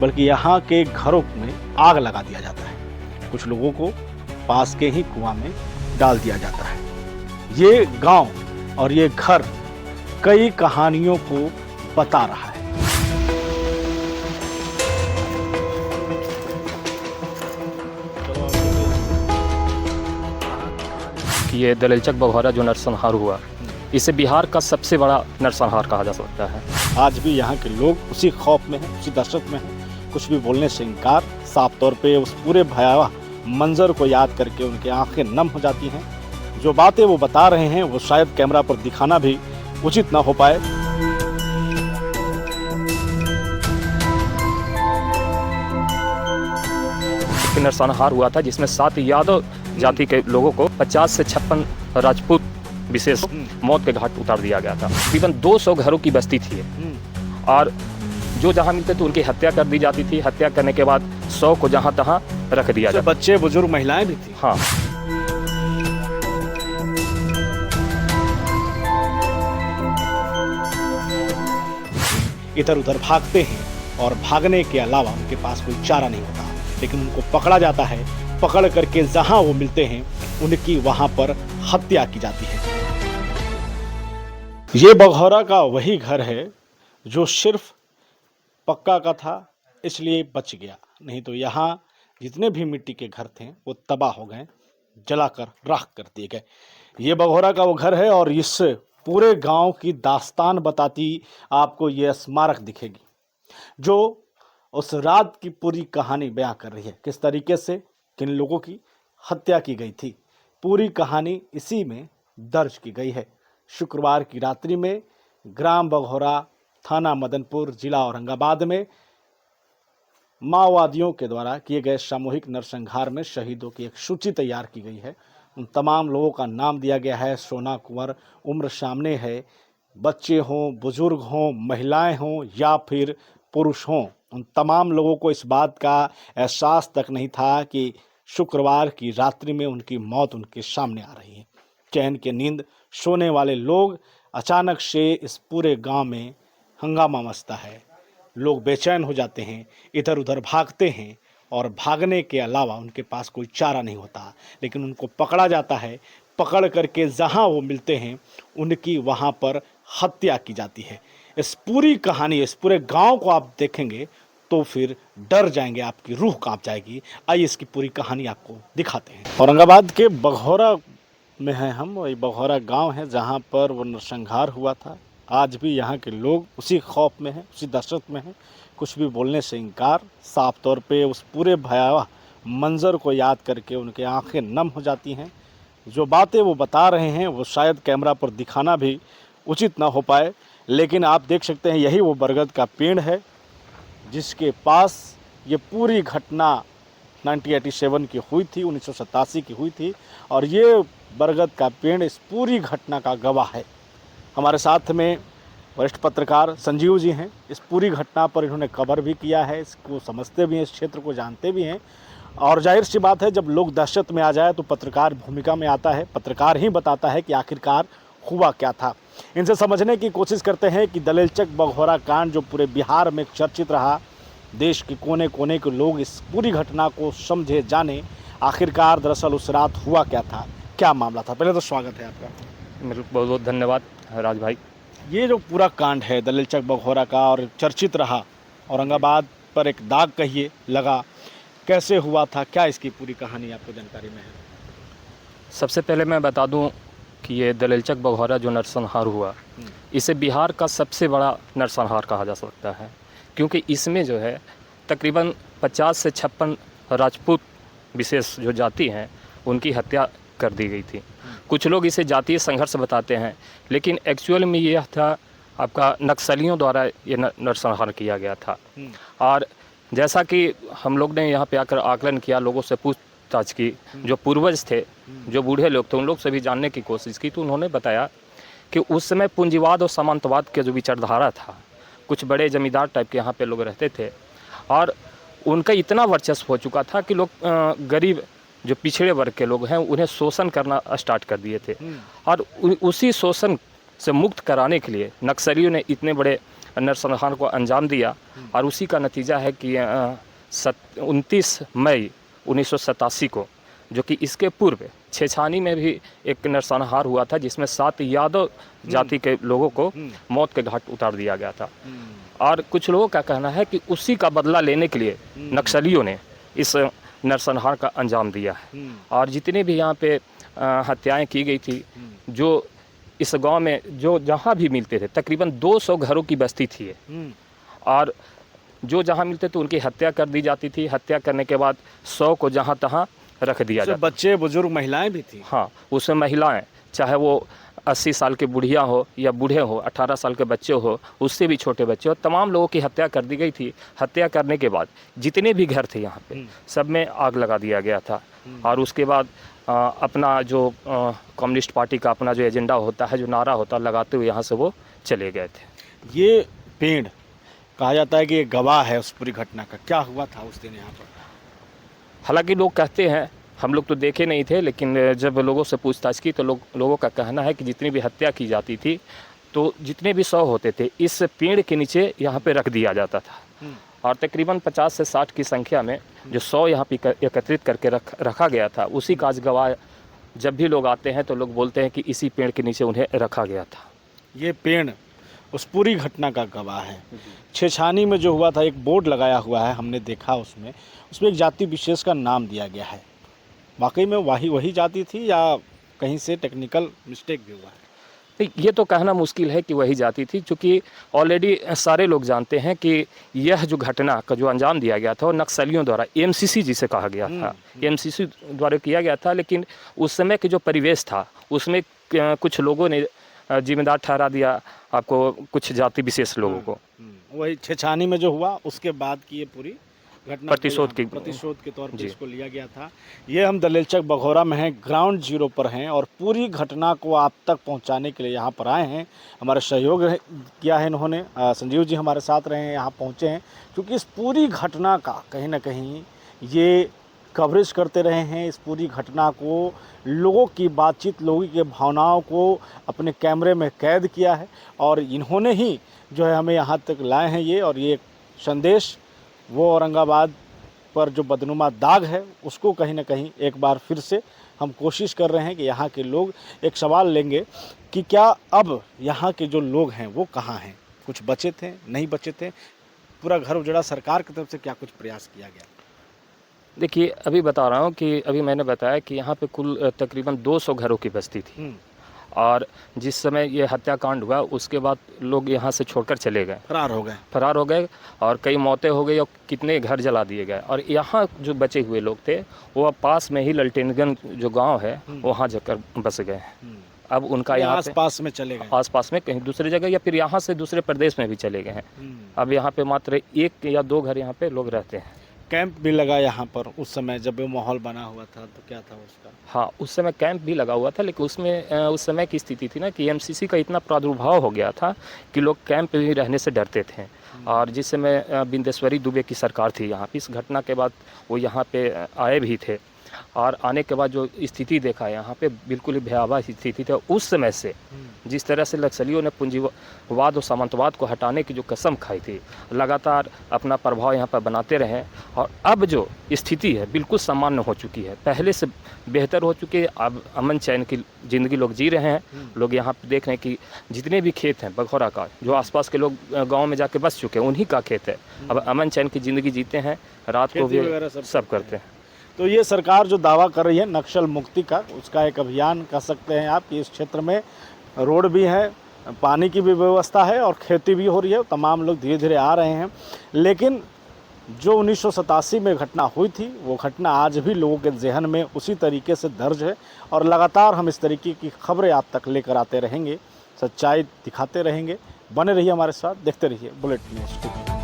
बल्कि यहाँ के घरों में आग लगा दिया जाता है। कुछ लोगों को पास के ही कुआं में डाल दिया जाता है। ये गांव और ये घर कई कहानियों को बता रहा है। कि ये दलेलचक बघौरा जो नरसंहार हुआ, इसे बिहार का सबसे बड़ा नरसंहार कहा जा सकता है। आज भी यहाँ के लोग उसी खौफ में हैं, उसी दहशत में हैं। कुछ भी बोलने से इनकार। साफ तौर पे उस पूरे भयावह मंजर को याद करके उनकी आंखें नम हो जाती हैं। जो बातें वो बता रहे हैं वो शायद कैमरा पर दिखाना भी उचित ना हो पाए। नरसंहार हुआ था जिसमें 7 यादव जाति के लोगों को 50 से 56 राजपूत विशेष मौत के घाट उतार दिया गया था। तकरीबन 200 घरों की बस्ती थी और जो जहां मिलते थे उनकी हत्या कर दी जाती थी। हत्या करने के बाद 100 को जहां तहां रख दिया जाता। बच्चे बुजुर्ग महिलाएं भी थी। हाँ, इधर उधर भागते हैं और भागने के अलावा उनके पास कोई चारा नहीं होता, लेकिन उनको पकड़ा जाता है। पकड़ करके जहां वो मिलते हैं उनकी वहां पर हत्या की जाती है। ये बघौरा का वही घर है जो सिर्फ पक्का का था, इसलिए बच गया। नहीं तो यहाँ जितने भी मिट्टी के घर थे वो तबाह हो गए, जलाकर राख कर दिए गए। ये बघौरा का वो घर है और इस पूरे गांव की दास्तान बताती आपको ये स्मारक दिखेगी, जो उस रात की पूरी कहानी बयां कर रही है। किस तरीके से किन लोगों की हत्या की गई थी, पूरी कहानी इसी में दर्ज की गई है। शुक्रवार की रात्रि में ग्राम बघौरा, थाना मदनपुर, जिला औरंगाबाद में माओवादियों के द्वारा किए गए सामूहिक नरसंहार में शहीदों की एक सूची तैयार की गई है। उन तमाम लोगों का नाम दिया गया है। सोना कुंवर, उम्र सामने है, बच्चे हों, बुजुर्ग हों, महिलाएं हों या फिर पुरुष हों, उन तमाम लोगों को इस बात का एहसास तक नहीं था कि शुक्रवार की रात्रि में उनकी मौत उनके सामने आ रही है। चैन की नींद सोने वाले लोग अचानक से इस पूरे गांव में हंगामा मचता है। लोग बेचैन हो जाते हैं, इधर उधर भागते हैं और भागने के अलावा उनके पास कोई चारा नहीं होता, लेकिन उनको पकड़ा जाता है। पकड़ करके जहां वो मिलते हैं उनकी वहां पर हत्या की जाती है। इस पूरी कहानी, इस पूरे गांव को आप देखेंगे तो फिर डर जाएंगे, आपकी रूह कांप जाएगी। आइए इसकी पूरी कहानी आपको दिखाते हैं। औरंगाबाद के बघौरा में हैं हम। वही बघौरा गांव है जहां पर वो नरसंहार हुआ था। आज भी यहाँ के लोग उसी खौफ में हैं, उसी दहशत में हैं। कुछ भी बोलने से इनकार। साफ तौर पे उस पूरे भयावह मंजर को याद करके उनकी आंखें नम हो जाती हैं। जो बातें वो बता रहे हैं वो शायद कैमरा पर दिखाना भी उचित ना हो पाए, लेकिन आप देख सकते हैं यही वो बरगद का पेड़ है जिसके पास ये पूरी घटना 1987 की हुई थी, 1987 की हुई थी। और ये बरगद का पेड़ इस पूरी घटना का गवाह है। हमारे साथ में वरिष्ठ पत्रकार संजीव जी हैं। इस पूरी घटना पर इन्होंने कवर भी किया है, इसको समझते भी हैं, इस क्षेत्र को जानते भी हैं। और जाहिर सी बात है, जब लोग दहशत में आ जाए तो पत्रकार भूमिका में आता है। पत्रकार ही बताता है कि आखिरकार हुआ क्या था। इनसे समझने की कोशिश करते हैं कि दलेलचक बघौरा कांड जो पूरे बिहार में चर्चित रहा, देश के कोने कोने के लोग इस पूरी घटना को समझे, जाने आखिरकार दरअसल उस रात हुआ क्या था, क्या मामला था। पहले तो स्वागत है आपका। मेरे बहुत बहुत धन्यवाद राज भाई। ये जो पूरा कांड है दलेलचक बघौरा का और चर्चित रहा, औरंगाबाद पर एक दाग कहिए लगा, कैसे हुआ था, क्या इसकी पूरी कहानी आपको जानकारी में है? सबसे पहले मैं बता दूं कि ये दलेलचक बघौरा जो नरसंहार हुआ, इसे बिहार का सबसे बड़ा नरसंहार कहा जा सकता है, क्योंकि इसमें जो है तकरीबन 50 से 56 राजपूत विशेष जो जाति हैं उनकी हत्या कर दी गई थी। कुछ लोग इसे जातीय संघर्ष बताते हैं, लेकिन एक्चुअल में यह था आपका नक्सलियों द्वारा ये नरसंहार किया गया था। और जैसा कि हम लोग ने यहाँ पे आकर आकलन किया, लोगों से पूछताछ की, जो पूर्वज थे, जो बूढ़े लोग थे, उन लोग से भी जानने की कोशिश की, तो उन्होंने बताया कि उस समय पूंजीवाद और सामंतवाद के जो विचारधारा था, कुछ बड़े जमींदार टाइप के यहाँ पे लोग रहते थे और उनका इतना वर्चस्व हो चुका था कि लोग गरीब जो पिछड़े वर्ग के लोग हैं उन्हें शोषण करना स्टार्ट कर दिए थे। और उसी शोषण से मुक्त कराने के लिए नक्सलियों ने इतने बड़े नरसंहार को अंजाम दिया और उसी का नतीजा है कि 29 मई 1987 को, जो कि इसके पूर्व छेछानी में भी एक नरसंहार हुआ था जिसमें 7 यादव जाति के लोगों को मौत के घाट उतार दिया गया था। और कुछ लोगों का कहना है कि उसी का बदला लेने के लिए नक्सलियों ने इस नरसंहार का अंजाम दिया है। और जितने भी यहाँ पे हत्याएं की गई थी, जो इस गांव में जो जहाँ भी मिलते थे, तकरीबन 200 घरों की बस्ती थी ये। और जो जहाँ मिलते थे उनकी हत्या कर दी जाती थी। हत्या करने के बाद 100 को जहाँ तहाँ रख दिया जाता। बच्चे बुजुर्ग महिलाएं भी थी। हाँ, उसमें महिलाएं, चाहे वो 80 साल के बुढ़िया हो या बूढ़े हो, 18 साल के बच्चे हो, उससे भी छोटे बच्चे हो, तमाम लोगों की हत्या कर दी गई थी। हत्या करने के बाद जितने भी घर थे यहाँ पे सब में आग लगा दिया गया था। और उसके बाद अपना जो कम्युनिस्ट पार्टी का अपना जो एजेंडा होता है, जो नारा होता है, लगाते हुए यहाँ से वो चले गए थे। ये पेड़ कहा जाता है कि ये गवाह है उस पूरी घटना का। क्या हुआ था उस दिन यहाँ पर? हालांकि लोग कहते हैं, हम लोग तो देखे नहीं थे, लेकिन जब लोगों से पूछताछ की तो लोगों का कहना है कि जितनी भी हत्या की जाती थी तो जितने भी 100 होते थे इस पेड़ के नीचे यहाँ पे रख दिया जाता था। और तकरीबन 50 से 60 की संख्या में जो 100 यहाँ पे एकत्रित करके रखा गया था, उसी का आज गवाह जब भी लोग आते हैं तो लोग बोलते हैं कि इसी पेड़ के नीचे उन्हें रखा गया था। ये पेड़ उस पूरी घटना का गवाह है। छेछानी में जो हुआ था, एक बोर्ड लगाया हुआ है, हमने देखा उसमें एक जाति विशेष का नाम दिया गया है। वाकई में वही जाति थी या कहीं से टेक्निकल मिस्टेक भी हुआ है? ये तो कहना मुश्किल है कि वही जाति थी, क्योंकि ऑलरेडी सारे लोग जानते हैं कि यह जो घटना का जो अंजाम दिया गया था वो नक्सलियों द्वारा, एमसीसी जिसे कहा गया था, एमसीसी द्वारा किया गया था। लेकिन उस समय के जो परिवेश था उसमें कुछ लोगों ने जिम्मेदार ठहरा दिया आपको, कुछ जाति विशेष लोगों को। वही छेछानी में जो हुआ उसके बाद की ये पूरी घटना प्रतिशोध के तौर पर इसको लिया गया था। ये हम दलेलचक बघौरा में हैं, ग्राउंड जीरो पर हैं और पूरी घटना को आप तक पहुंचाने के लिए यहाँ पर आए हैं। हमारे सहयोग किया है इन्होंने, संजीव जी हमारे साथ रहे हैं, यहाँ पहुँचे हैं, क्योंकि इस पूरी घटना का कहीं ना कहीं ये कवरेज करते रहे हैं। इस पूरी घटना को, लोगों की बातचीत, लोगों की भावनाओं को अपने कैमरे में कैद किया है और इन्होंने ही जो है हमें यहाँ तक लाए हैं ये। और ये संदेश वो औरंगाबाद पर जो बदनुमा दाग है उसको कहीं ना कहीं एक बार फिर से हम कोशिश कर रहे हैं कि यहाँ के लोग एक सवाल लेंगे कि क्या अब यहाँ के जो लोग हैं वो कहाँ हैं? कुछ बचे थे, नहीं बचे थे? पूरा घर उजड़ा, सरकार की तरफ से क्या कुछ प्रयास किया गया? देखिए, अभी बता रहा हूँ कि अभी मैंने बताया कि यहाँ पे कुल तकरीबन 200 घरों की बस्ती थी। और जिस समय ये हत्याकांड हुआ उसके बाद लोग यहाँ से छोड़कर चले गए, फरार हो गए और कई मौतें हो गई और कितने घर जला दिए गए। और यहाँ जो बचे हुए लोग थे वो पास में ही ललटेनगंज जो गांव है वहाँ जाकर बस गए हैं। अब उनका यहाँ आसपास में चले गए, आसपास में कहीं दूसरी जगह या फिर यहाँ से दूसरे प्रदेश में भी चले गए हैं। अब यहाँ पे मात्र 1 या 2 घर यहाँ पे लोग रहते हैं। कैंप भी लगा यहाँ पर उस समय जब वो माहौल बना हुआ था तो क्या था उसका? हाँ, उस समय कैंप भी लगा हुआ था, लेकिन उसमें उस समय की स्थिति थी ना कि एमसीसी का इतना प्रादुर्भाव हो गया था कि लोग कैंप में रहने से डरते थे। और जिस समय बिंदेश्वरी दुबे की सरकार थी यहाँ पे, इस घटना के बाद वो यहाँ पे आए भी थे और आने के बाद जो स्थिति देखा यहाँ पे बिल्कुल ही भयावह स्थिति थी। उस समय से जिस तरह से नक्सलियों ने पूंजीवाद और सामंतवाद को हटाने की जो कसम खाई थी, लगातार अपना प्रभाव यहाँ पर बनाते रहे। और अब जो स्थिति है बिल्कुल सामान्य हो चुकी है, पहले से बेहतर हो चुकी है। अब अमन चैन की ज़िंदगी लोग जी रहे हैं। लोग यहाँ पर देख रहे हैं कि जितने भी खेत हैं बघौरा का, जो आसपास के लोग गाँव में जाके बस चुके हैं उन्हीं का खेत है। अब अमन चैन की ज़िंदगी जीते हैं, रात को भी सब करते हैं। तो ये सरकार जो दावा कर रही है नक्सल मुक्ति का, उसका एक अभियान कह सकते हैं आप। इस क्षेत्र में रोड भी है, पानी की भी व्यवस्था है और खेती भी हो रही है। तमाम लोग धीरे धीरे आ रहे हैं। लेकिन जो 1987 में घटना हुई थी वो घटना आज भी लोगों के जहन में उसी तरीके से दर्ज है। और लगातार हम इस तरीके की खबरें आप तक लेकर आते रहेंगे, सच्चाई दिखाते रहेंगे। बने रहिए हमारे साथ, देखते रहिए बुलेटिन न्यूज़।